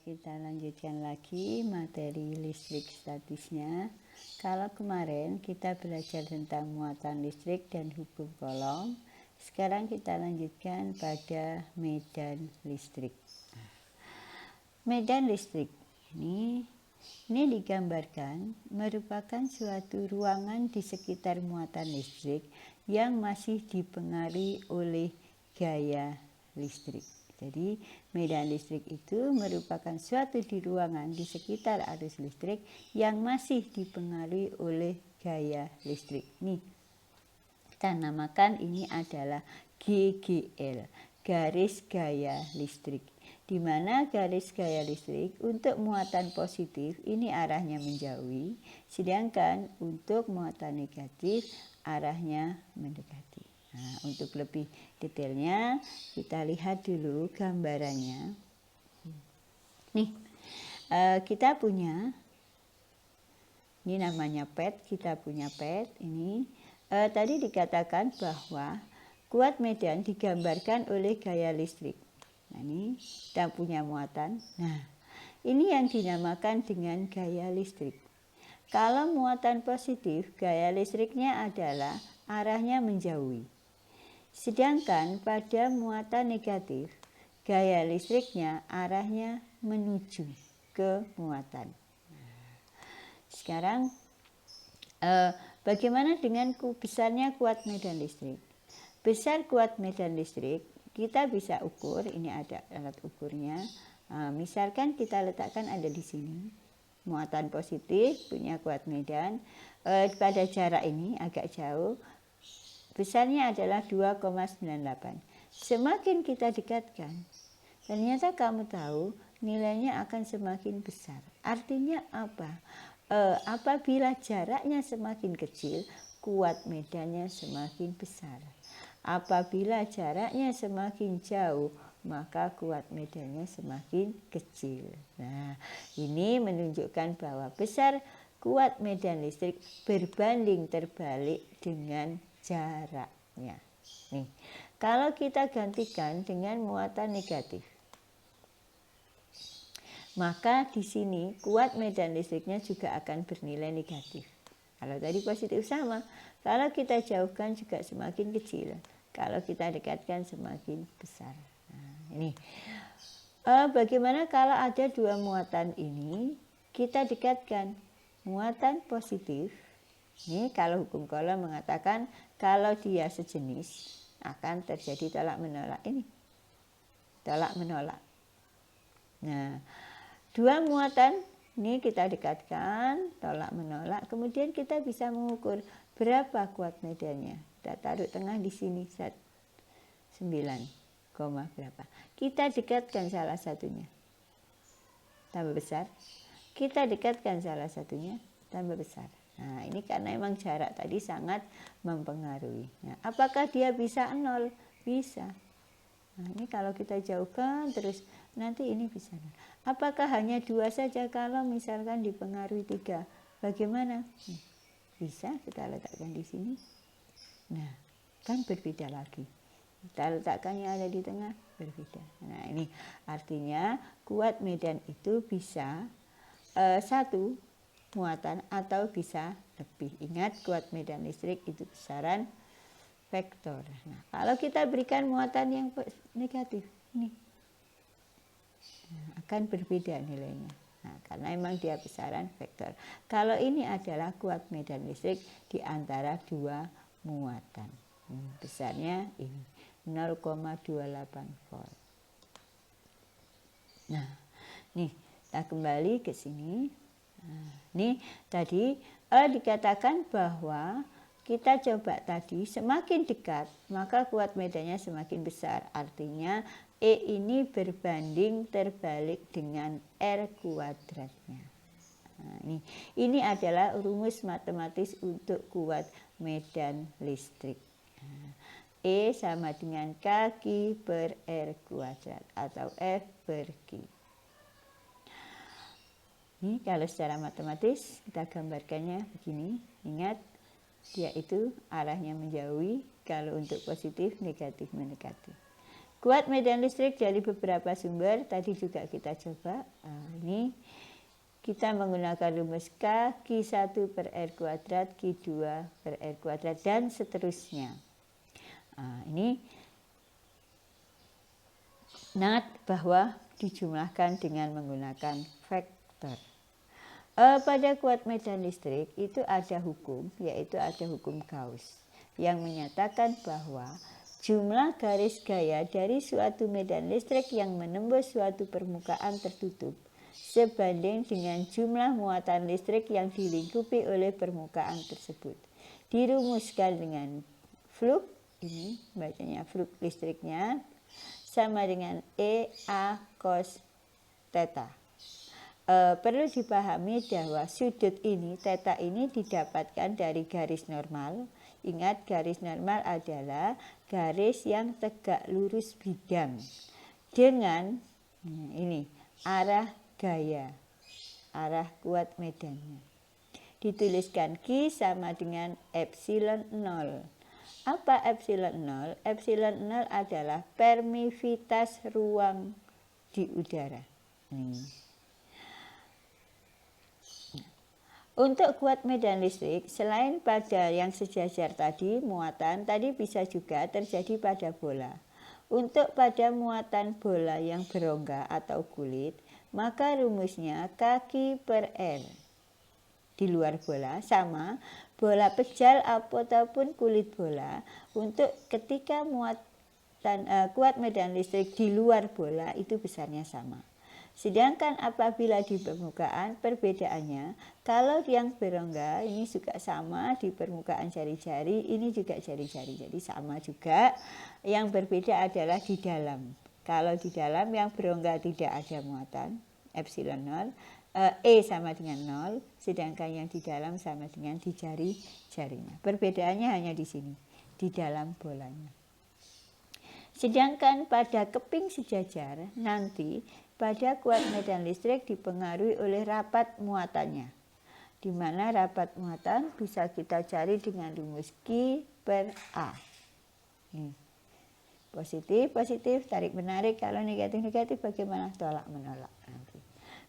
Kita lanjutkan lagi materi listrik statisnya. Kalau kemarin kita belajar tentang muatan listrik dan hukum Coulomb, sekarang kita lanjutkan pada medan listrik. Medan listrik ini digambarkan merupakan suatu ruangan di sekitar muatan listrik yang masih dipengaruhi oleh gaya listrik. Jadi medan listrik itu merupakan suatu di ruangan di sekitar arus listrik yang masih dipengaruhi oleh gaya listrik. Nih, kita namakan ini adalah GGL, garis gaya listrik. Di mana garis gaya listrik untuk muatan positif ini arahnya menjauhi, sedangkan untuk muatan negatif arahnya mendekati. Nah, untuk lebih detailnya kita lihat dulu gambarannya. Nih, kita punya, ini namanya ped, kita punya ped ini. Tadi dikatakan bahwa kuat medan digambarkan oleh gaya listrik. Nah, ini kita punya muatan. Nah, ini yang dinamakan dengan gaya listrik. Kalau muatan positif, gaya listriknya adalah arahnya menjauhi. Sedangkan pada muatan negatif, gaya listriknya arahnya menuju ke muatan. Sekarang bagaimana dengan besarnya kuat medan listrik? Besar kuat medan listrik kita bisa ukur, ini ada alat ukurnya. Misalkan kita letakkan ada di sini, muatan positif punya kuat medan pada jarak ini agak jauh. Besarnya adalah 2,98. Semakin kita dekatkan, ternyata kamu tahu nilainya akan semakin besar. Artinya apa? Apabila jaraknya semakin kecil, kuat medannya semakin besar. Apabila jaraknya semakin jauh, maka kuat medannya semakin kecil. Nah, ini menunjukkan bahwa besar kuat medan listrik berbanding terbalik dengan jaraknya. Nih, kalau kita gantikan dengan muatan negatif, maka di sini kuat medan listriknya juga akan bernilai negatif. Kalau tadi positif sama, kalau kita jauhkan juga semakin kecil, kalau kita dekatkan semakin besar. Nah, ini bagaimana kalau ada dua muatan ini kita dekatkan? Muatan positif, ini kalau hukum Coulomb mengatakan kalau dia sejenis akan terjadi tolak menolak ini. Tolak menolak. Nah, dua muatan ini kita dekatkan, tolak menolak. Kemudian kita bisa mengukur berapa kuat medannya. Kita taruh tengah di sini 9, berapa. Kita dekatkan salah satunya, tambah besar. Kita dekatkan salah satunya, tambah besar. Nah, ini karena memang jarak tadi sangat mempengaruhi. Nah, apakah dia bisa 0? Bisa. Nah, ini kalau kita jauhkan terus nanti ini bisa. Apakah hanya 2 saja kalau misalkan dipengaruhi 3? Bagaimana? Bisa kita letakkan di sini. Nah, kan berbeda lagi. Kita letakkan yang ada di tengah, berbeda. Nah, ini artinya kuat medan itu bisa 1 muatan atau bisa lebih. Ingat, kuat medan listrik itu besaran vektor. Nah, kalau kita berikan muatan yang negatif, ini akan berbeda nilainya. Nah, karena memang dia besaran vektor. Kalau ini adalah kuat medan listrik di antara 2 muatan. Besarnya ini 0,28 volt. Nah, nih kita kembali ke sini. Nah, ini tadi dikatakan bahwa kita coba tadi semakin dekat maka kuat medannya semakin besar. Artinya E ini berbanding terbalik dengan R kuadratnya. Nah, ini adalah rumus matematis untuk kuat medan listrik. Nah, E sama dengan K per R kuadrat atau F per Q. Ini kalau secara matematis kita gambarkannya begini. Ingat, yaitu arahnya menjauhi. Kalau untuk positif, negatif, mendekati. Kuat medan listrik dari beberapa sumber, tadi juga kita coba. Ini kita menggunakan rumus K, Q1 per R kuadrat, Q2 per R kuadrat, dan seterusnya. Ini NAT bahwa dijumlahkan dengan menggunakan vektor. Pada kuat medan listrik itu ada hukum, yaitu ada hukum Gauss, yang menyatakan bahwa jumlah garis gaya dari suatu medan listrik yang menembus suatu permukaan tertutup sebanding dengan jumlah muatan listrik yang dilingkupi oleh permukaan tersebut. Dirumuskan dengan flux, ini bacanya flux listriknya, sama dengan E A cos theta. Perlu dipahami bahwa sudut ini, theta ini didapatkan dari garis normal. Ingat, garis normal adalah garis yang tegak lurus bidang dengan ini arah gaya, arah kuat medannya. Dituliskan Q sama dengan epsilon 0. Apa epsilon 0? Epsilon 0 adalah permisivitas ruang di udara. Untuk kuat medan listrik, selain pada yang sejajar tadi, muatan tadi bisa juga terjadi pada bola. Untuk pada muatan bola yang berongga atau kulit, maka rumusnya kaki per R. Di luar bola sama bola pejal ataupun kulit bola. Untuk ketika muatan kuat medan listrik di luar bola itu besarnya sama. Sedangkan apabila di permukaan, perbedaannya kalau yang berongga ini juga sama di permukaan jari-jari, ini juga jari-jari, jadi sama juga. Yang berbeda adalah di dalam. Kalau di dalam yang berongga tidak ada muatan, epsilon 0, E sama dengan 0, sedangkan yang di dalam sama dengan di jari-jarinya. Perbedaannya hanya di sini, di dalam bolanya. Sedangkan pada keping sejajar nanti pada kuat medan listrik dipengaruhi oleh rapat muatannya. Di mana rapat muatan bisa kita cari dengan rumus Q per A. Positif, positif, tarik menarik. Kalau negatif, negatif, bagaimana? Tolak menolak. Nanti.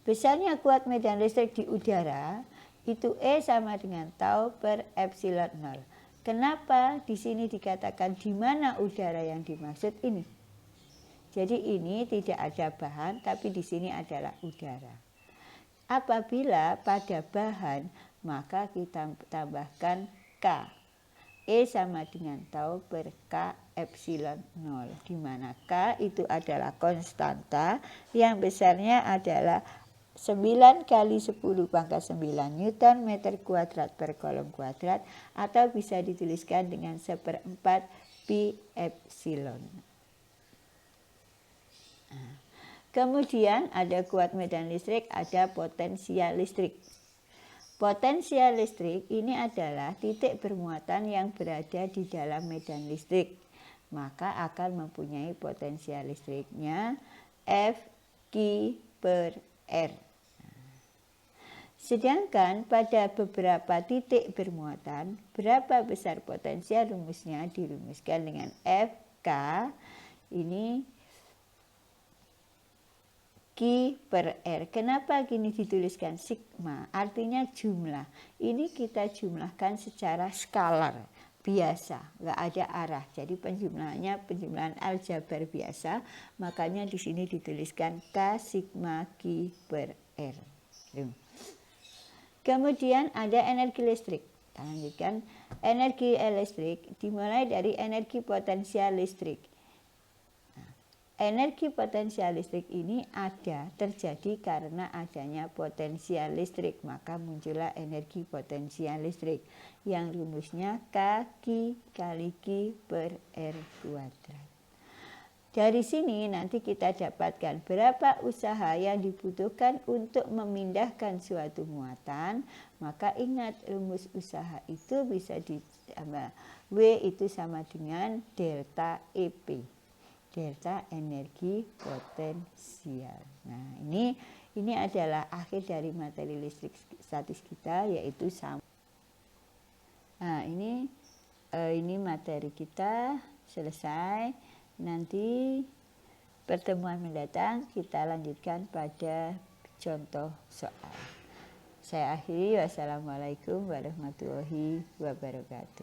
Besarnya kuat medan listrik di udara itu E sama dengan tau per epsilon 0. Kenapa di sini dikatakan di mana udara yang dimaksud ini? Jadi ini tidak ada bahan, tapi di sini adalah udara. Apabila pada bahan, maka kita tambahkan K. E sama dengan tau per K epsilon 0. Di mana K itu adalah konstanta yang besarnya adalah 9 kali 10 pangkat 9 Newton meter kuadrat per kolom kuadrat, atau bisa dituliskan dengan 1/4 pi epsilon. Kemudian ada kuat medan listrik, ada potensial listrik. Potensial listrik ini adalah titik bermuatan yang berada di dalam medan listrik. Maka akan mempunyai potensial listriknya F Q per R. Sedangkan pada beberapa titik bermuatan, berapa besar potensial, rumusnya dirumuskan dengan Fk ini Q per R. Kenapa gini dituliskan sigma? Artinya jumlah. Ini kita jumlahkan secara skalar, biasa, nggak ada arah. Jadi penjumlahannya penjumlahan aljabar biasa. Makanya di sini dituliskan K sigma Q per R. Kemudian ada energi listrik. Kita lanjutkan. Energi listrik dimulai dari energi potensial listrik. Energi potensial listrik ini terjadi karena adanya potensial listrik, maka muncullah energi potensial listrik yang rumusnya K Q kali Q per R kuadrat. Dari sini nanti kita dapatkan berapa usaha yang dibutuhkan untuk memindahkan suatu muatan, maka ingat rumus usaha itu bisa ditambah W itu sama dengan delta EP. Delta energi potensial. Nah, ini adalah akhir dari materi listrik statis kita, yaitu sama. Nah, ini materi kita selesai. Nanti pertemuan mendatang kita lanjutkan pada contoh soal. Saya akhiri, wassalamualaikum warahmatullahi wabarakatuh.